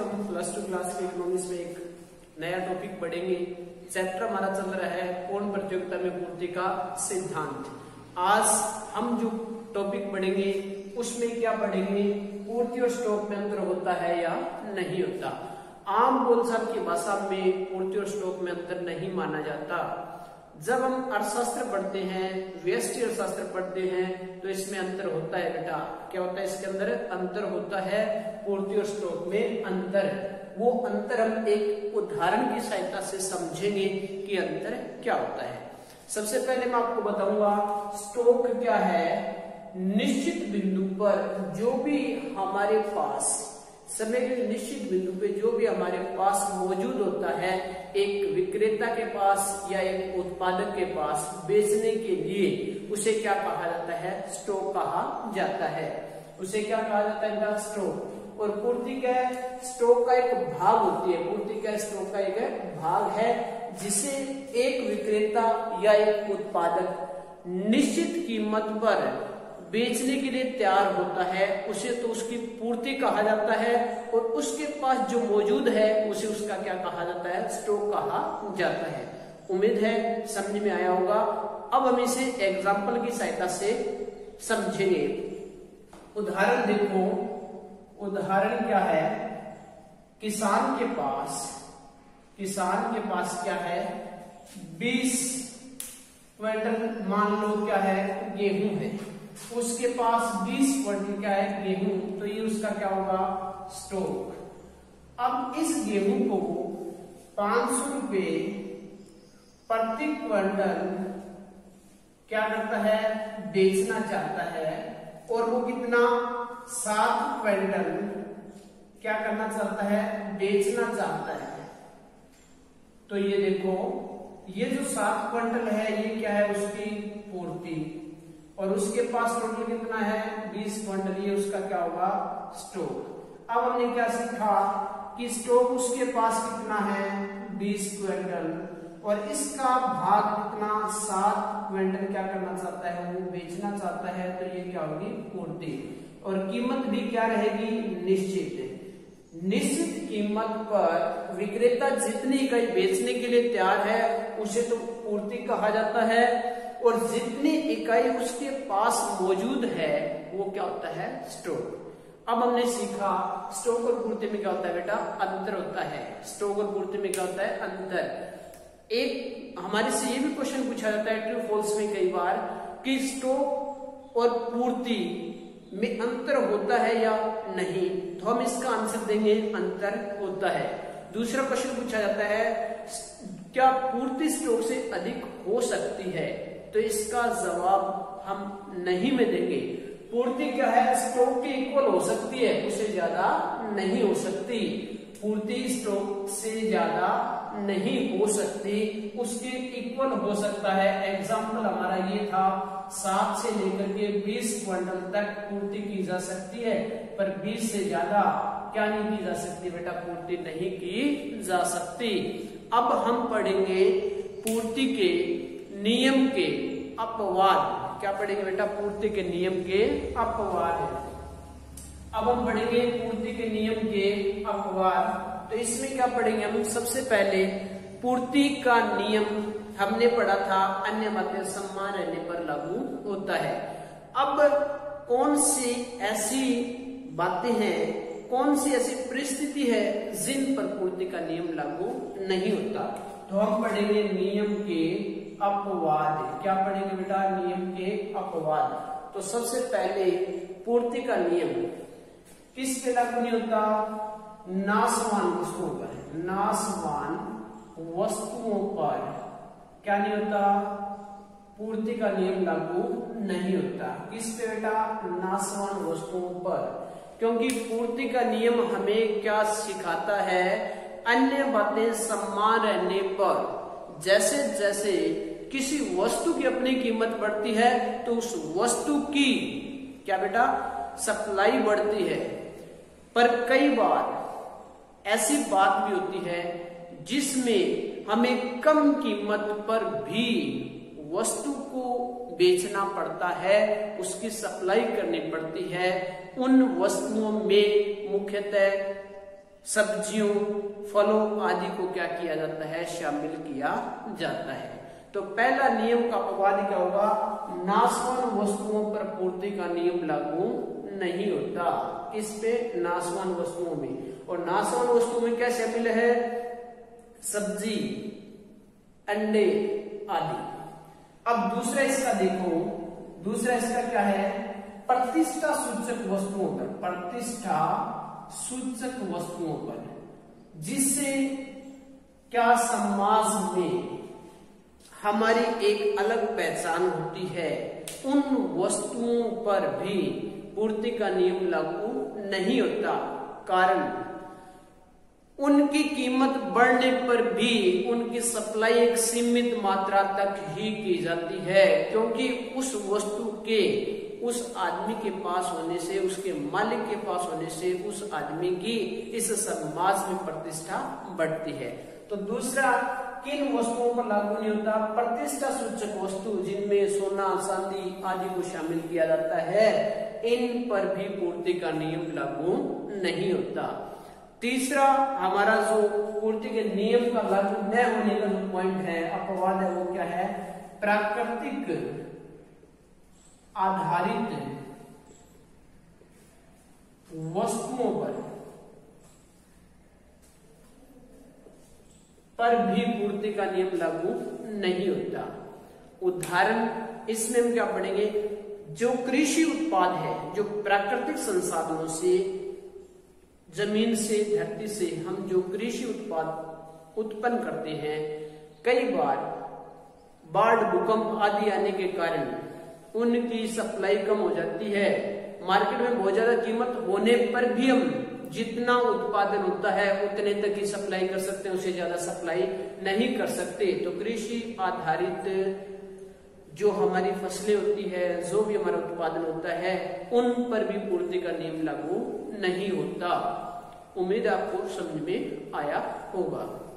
हम plus two class के economics में एक नया टॉपिक पढ़ेंगे। चैप्टर हमारा चल रहा है पूर्ण प्रतियोगिता में पूर्ति का सिद्धांत। आज हम जो टॉपिक पढ़ेंगे उसमें क्या पढ़ेंगे, पूर्ति और स्टॉक में अंतर होता है या नहीं होता। आम बोलचाल की भाषा में पूर्ति और स्टॉक में अंतर नहीं माना जाता। जब हम अर्थशास्त्र पढ़ते हैं, व्यष्टि अर्थशास्त्र पढ़ते हैं, तो इसमें अंतर होता है बेटा। क्या होता है इसके अंदर? अंतर होता है, पूर्ति और स्टॉक में अंतर। वो अंतर हम एक उदाहरण की सहायता से समझेंगे कि अंतर क्या होता है। सबसे पहले मैं आपको बताऊंगा स्टॉक क्या है। निश्चित बिंदु पर जो भी हमारे पास समय के निश्चित बिंदु पे जो भी हमारे पास मौजूद होता है, एक विक्रेता के पास या एक उत्पादक के पास बेचने के लिए, उसे क्या कहा जाता है? स्टॉक कहा जाता है। उसे क्या कहा जाता है? स्टॉक। और पूर्ति क्या है? स्टॉक का एक भाग होती है। पूर्ति क्या है? स्टॉक का एक भाग है जिसे एक विक्रेता या एक उत्पादक निश्चित कीमत पर बेचने के लिए तैयार होता है, उसे तो उसकी पूर्ति कहा जाता है। और उसके पास जो मौजूद है उसे उसका क्या कहा जाता है? स्टॉक कहा जाता है। उम्मीद है समझ में आया होगा। अब हम इसे एग्जाम्पल की सहायता से समझेंगे। उदाहरण देखो, उदाहरण क्या है? किसान के पास क्या है? 20 क्विंटल मान लो क्या है? गेहूं है। उसके पास 20 क्विंटल क्या है? गेहूं। तो ये उसका क्या होगा? स्टॉक। अब इस गेहूं को 500 रुपए प्रति क्विंटल क्या करता है? बेचना चाहता है। और वो कितना? 7 क्विंटल क्या करना चाहता है? बेचना चाहता है। तो ये देखो, ये जो 7 क्विंटल है ये क्या है? उसकी पूर्ति। और उसके पास टोटल कितना है? 20 क्विंटल। ये उसका क्या होगा? स्टॉक। अब हमने क्या सीखा कि स्टॉक उसके पास कितना है? 20 क्विंटल। और इसका भाग कितना? 7 क्विंटल क्या करना चाहता है? वो बेचना चाहता है। तो ये क्या होगी? पूर्ति। और कीमत भी क्या रहेगी? निश्चित। निश्चित कीमत पर विक्रेता जितनी इकाई बेचने के लिए तैयार है उसे तो पूर्ति कहा जाता है। और जितनी इकाई उसके पास मौजूद है वो क्या होता है? स्टॉक। अब हमने सीखा स्टॉक और पूर्ति में क्या होता है बेटा? अंतर होता है। स्टॉक और पूर्ति में क्या होता है? अंतर। एक हमारे से ये भी क्वेश्चन पूछा जाता है ट्रू फॉल्स में कई बार कि स्टॉक और पूर्ति में अंतर होता है या नहीं। तो हम इसका आंसर देंगे अंतर होता है। दूसरा क्वेश्चन पूछा जाता है क्या पूर्ति स्टॉक से अधिक हो सकती है? तो इसका जवाब हम नहीं में देंगे। पूर्ति क्या है? स्टॉक के इक्वल हो सकती है, उससे ज्यादा नहीं हो सकती। पूर्ति स्टॉक से ज्यादा नहीं हो सकती, उसके इक्वल हो सकता है। एग्जाम्पल हमारा ये था 7 से लेकर के 20 क्विंटल तक पूर्ति की जा सकती है, पर 20 से ज्यादा क्या नहीं की जा सकती बेटा? पूर्ति नहीं की जा सकती। अब हम पढ़ेंगे पूर्ति के नियम के अपवाद। क्या पढ़ेंगे बेटा? पूर्ति के नियम के अपवाद। अब हम पढ़ेंगे पूर्ति के नियम के अपवाद। तो इसमें क्या पढ़ेंगे हम? सबसे पहले पूर्ति का नियम हमने पढ़ा था, अन्य बातें समान रहने पर लागू होता है। अब कौन सी ऐसी बातें हैं, कौन सी ऐसी परिस्थिति है जिन पर पूर्ति का नियम लागू नहीं होता? तो हम पढ़ेंगे नियम के अपवाद। क्या पढ़ेंगे बेटा? नियम के अपवाद। तो सबसे पहले पूर्ति का नियम किस पे लागू नहीं होता? नाशवान वस्तुओं पर। नाशवान वस्तुओं पर क्या नहीं होता? पूर्ति का नियम लागू नहीं होता। किस पे बेटा? नाशवान वस्तुओं पर। क्योंकि पूर्ति का नियम हमें क्या सिखाता है? अन्य बातें समान रहने पर जैसे जैसे किसी वस्तु की अपनी कीमत बढ़ती है तो उस वस्तु की क्या बेटा? सप्लाई बढ़ती है। पर कई बार ऐसी बात भी होती है जिसमें हमें कम कीमत पर भी वस्तु को बेचना पड़ता है, उसकी सप्लाई करनी पड़ती है। उन वस्तुओं में मुख्यतः सब्जियों, फलों आदि को क्या किया जाता है, शामिल किया जाता है। तो पहला नियम का अपवाद क्या होगा, नाशवान वस्तुओं पर पूर्ति का नियम लागू नहीं होता। किस पे, नाशवान वस्तुओं में। और नाशवान वस्तुओं में क्या शामिल है, सब्जी, अंडे आदि। अब दूसरा इसका देखो, दूसरा इसका क्या है, प्रतिष्ठा सूचक वस्तुओं पर, प्रतिष्ठा सूचक वस्तुओं पर, जिससे क्या समाज में हमारी एक अलग पहचान होती है, उन वस्तुओं पर भी पूर्ति का नियम लागू नहीं होता। कारण उनकी कीमत बढ़ने पर भी उनकी सप्लाई एक सीमित मात्रा तक ही की जाती है, क्योंकि उस वस्तु के उस आदमी के पास होने से, उसके मालिक के पास होने से उस आदमी की इस समाज में प्रतिष्ठा बढ़ती है। तो दूसरा किन वस्तुओं पर लागू नहीं होता, प्रतिष्ठा सूचक वस्तु जिनमें सोना, चांदी आदि को शामिल किया जाता है, इन पर भी पूर्ति का नियम लागू नहीं होता। तीसरा हमारा जो पूर्ति के नियम का लागू न होने का जो पॉइंट है, अपवाद है, वो क्या है, प्राकृतिक आधारित वस्तुओं पर भी पूर्ति का नियम लागू नहीं होता। उदाहरण इसमें हम क्या पढ़ेंगे, जो कृषि उत्पाद है, जो प्राकृतिक संसाधनों से, जमीन से, धरती से हम जो कृषि उत्पाद उत्पन्न करते हैं, कई बार बाढ़, भूकंप आदि आने के कारण उनकी सप्लाई कम हो जाती है। मार्केट में बहुत ज्यादा कीमत होने पर भी हम जितना उत्पादन होता है उतने तक ही सप्लाई कर सकते हैं, उससे ज्यादा सप्लाई नहीं कर सकते। तो कृषि आधारित जो हमारी फसलें होती है, जो भी हमारा उत्पादन होता है, उन पर भी पूर्ति का नियम लागू नहीं होता। उम्मीद आपको समझ में आया होगा।